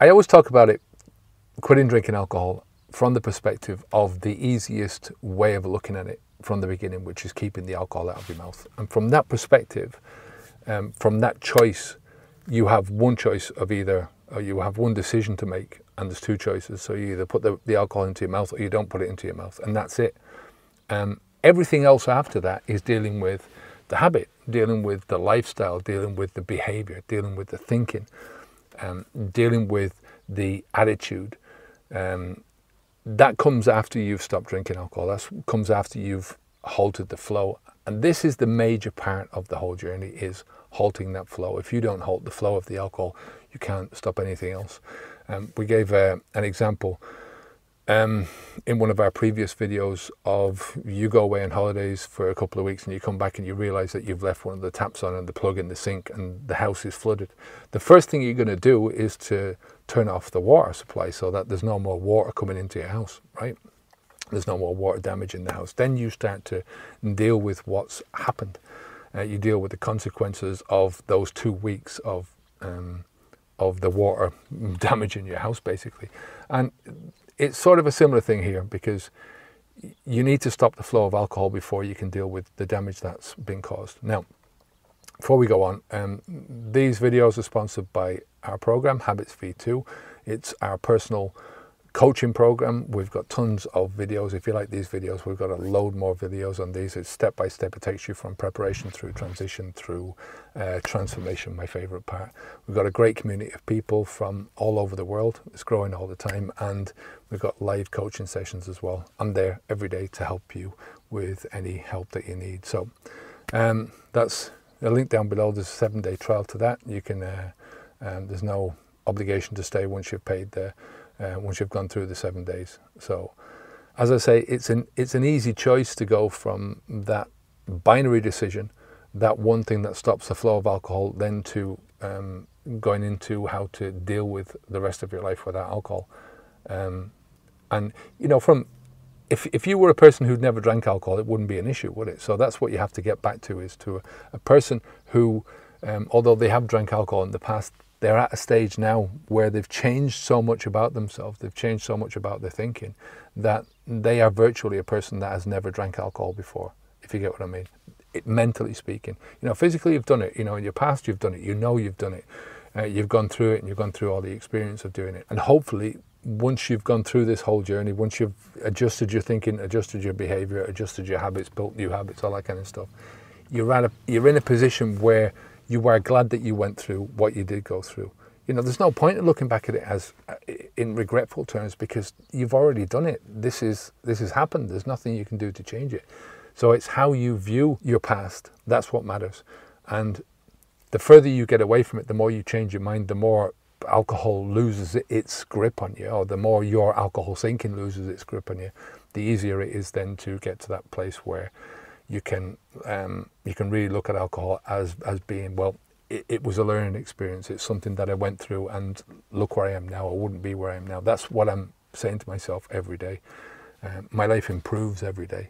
I always talk about it, quitting drinking alcohol, from the perspective of the easiest way of looking at it from the beginning, which is keeping the alcohol out of your mouth. And from that perspective, from that choice, you have one choice of either, or you have one decision to make, and there's two choices. So you either put the alcohol into your mouth or you don't put it into your mouth, and that's it. Everything else after that is dealing with the habit, dealing with the lifestyle, dealing with the behavior, dealing with the thinking, dealing with the attitude. That comes after you've stopped drinking alcohol. That comes after you've halted the flow. And this is the major part of the whole journey, is halting that flow. If you don't halt the flow of the alcohol, you can't stop anything else. We gave an example in one of our previous videos of you go away on holidays for a couple of weeks and you come back and you realize that you've left one of the taps on and the plug in the sink and the house is flooded. The first thing you're going to do is to turn off the water supply so that there's no more water coming into your house, right? There's no more water damage in the house. Then you start to deal with what's happened. You deal with the consequences of those 2 weeks of the water damage in your house, basically. And it's sort of a similar thing here, because you need to stop the flow of alcohol before you can deal with the damage that's been caused. Now, before we go on, these videos are sponsored by our program, Habits V2. It's our personal coaching program. We've got tons of videos. If you like these videos, we've got a load more videos on these. It's step by step. It takes you from preparation through transition through transformation, my favorite part. We've got a great community of people from all over the world. It's growing all the time, and we've got live coaching sessions as well. I'm there every day to help you with any help that you need. So that's a link down below. There's a 7-day trial to that. You can there's no obligation to stay once you've paid once you've gone through the 7 days. So, as I say, it's an easy choice to go from that binary decision, that one thing that stops the flow of alcohol, then to going into how to deal with the rest of your life without alcohol. And you know, if you were a person who'd never drank alcohol, it wouldn't be an issue, would it? So that's what you have to get back to, is to a person who, although they have drank alcohol in the past, they're at a stage now where they've changed so much about themselves, they've changed so much about their thinking, that they are virtually a person that has never drank alcohol before, if you get what I mean. Mentally speaking. You know, physically you've done it, you know, in your past you've done it, you know you've done it, you've gone through it, and you've gone through all the experience of doing it. And hopefully, once you've gone through this whole journey, once you've adjusted your thinking, adjusted your behavior, adjusted your habits, built new habits, all that kind of stuff, you're in a position where you are glad that you went through what you did go through. You know, there's no point in looking back at it as in regretful terms, because you've already done it. This has happened. There's nothing you can do to change it. So it's how you view your past. That's what matters. And the further you get away from it, the more you change your mind, the more alcohol loses its grip on you, or the more your alcohol thinking loses its grip on you, the easier it is then to get to that place where you can really look at alcohol as being, well, it was a learning experience. It's something that I went through, and look where I am now. I wouldn't be where I am now. That's what I'm saying to myself every day. My life improves every day,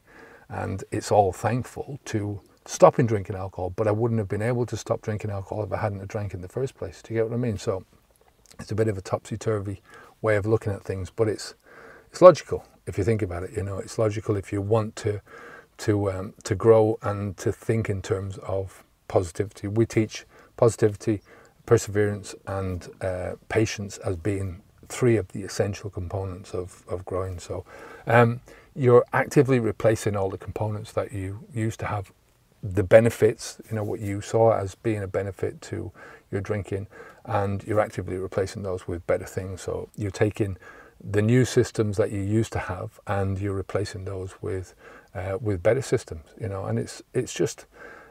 and it's all thankful to stopping drinking alcohol. But I wouldn't have been able to stop drinking alcohol if I hadn't drank in the first place. Do you get what I mean? So it's a bit of a topsy-turvy way of looking at things, but it's logical if you think about it. You know, it's logical if you want to grow and to think in terms of positivity. We teach positivity, perseverance, and patience as being 3 of the essential components of growing. So you're actively replacing all the components that you used to have, the benefits, you know, what you saw as being a benefit to your drinking, and you're actively replacing those with better things. So you're taking the new systems that you used to have and you're replacing those with better systems, you know. And it's just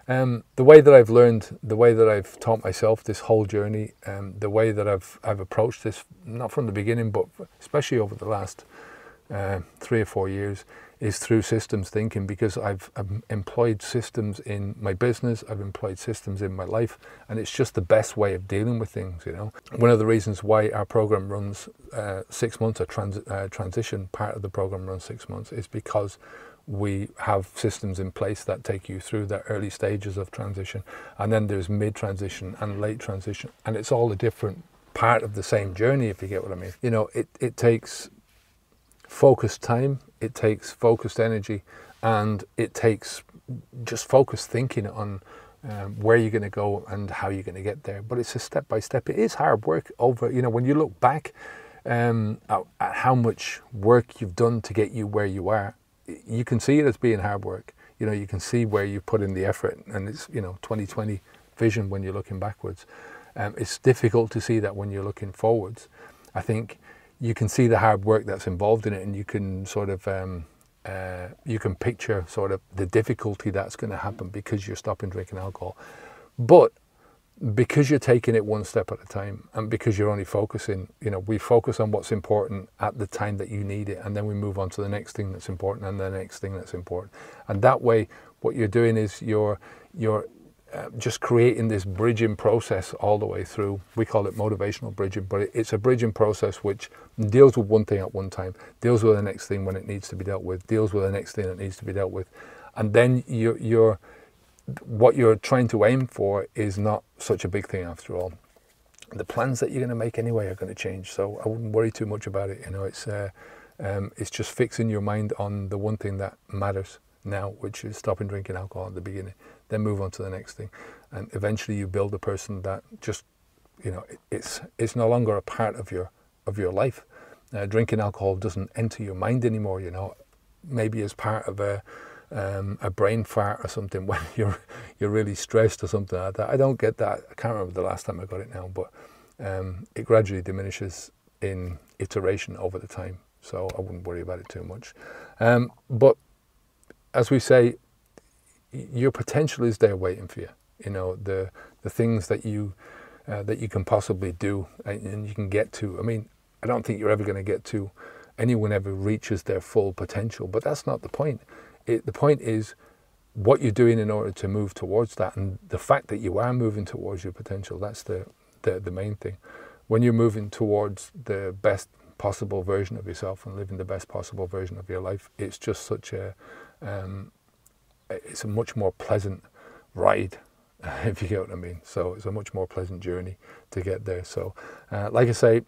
the way that I've learned, the way that I've taught myself this whole journey, the way that I've approached this, not from the beginning, but especially over the last 3 or 4 years, is through systems thinking, because I've employed systems in my business, I've employed systems in my life, and it's just the best way of dealing with things, you know. One of the reasons why our program runs 6 months, a transition part of the program runs 6 months, is because we have systems in place that take you through the early stages of transition, and then there's mid-transition and late transition, and it's all a different part of the same journey, if you get what I mean. You know, it takes focused time, it takes focused energy, and it takes just focused thinking on where you're going to go and how you're going to get there. But it's a step by step. It is hard work over, you know, when you look back at how much work you've done to get you where you are, you can see it as being hard work. You know, you can see where you put in the effort, and it's, you know, 20/20 vision when you're looking backwards. It's difficult to see that when you're looking forwards. I think you can see the hard work that's involved in it, and you can sort of you can picture sort of the difficulty that's going to happen because you're stopping drinking alcohol. But because you're taking it one step at a time, and because you're only focusing, you know, we focus on what's important at the time that you need it, and then we move on to the next thing that's important and the next thing that's important. And that way, what you're doing is you're just creating this bridging process all the way through. We call it motivational bridging, but it's a bridging process which deals with one thing at one time, deals with the next thing when it needs to be dealt with, deals with the next thing that needs to be dealt with. And then what you're trying to aim for is not such a big thing after all. The plans that you're going to make anyway are going to change, so I wouldn't worry too much about it. You know, it's just fixing your mind on the one thing that matters now, which is stopping drinking alcohol at the beginning, then move on to the next thing, and eventually you build a person that just, you know, it's no longer a part of your life. Drinking alcohol doesn't enter your mind anymore. You know, maybe as part of a brain fart or something when you're really stressed or something like that. I don't get that. I can't remember the last time I got it now, but it gradually diminishes in iteration over the time, so I wouldn't worry about it too much. But as we say, your potential is there waiting for you. You know, the things that you can possibly do and you can get to. I mean, I don't think you're ever going to get to, anyone ever reaches their full potential, but that's not the point. The point is what you're doing in order to move towards that, and the fact that you are moving towards your potential. That's the main thing. When you're moving towards the best possible version of yourself and living the best possible version of your life, it's just such a it's a much more pleasant ride, if you get what I mean. So it's a much more pleasant journey to get there. So like I say,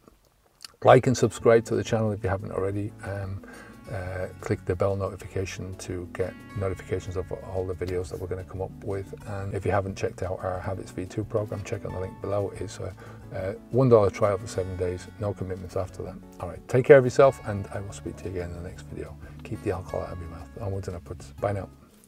like and subscribe to the channel if you haven't already. Click the bell notification to get notifications of all the videos that we're going to come up with. And if you haven't checked out our Habits V2 program, check out the link below. It's a $1 trial for 7 days, no commitments after that. All right, take care of yourself, and I will speak to you again in the next video. Keep the alcohol out of your mouth. Onwards and upwards. Bye now.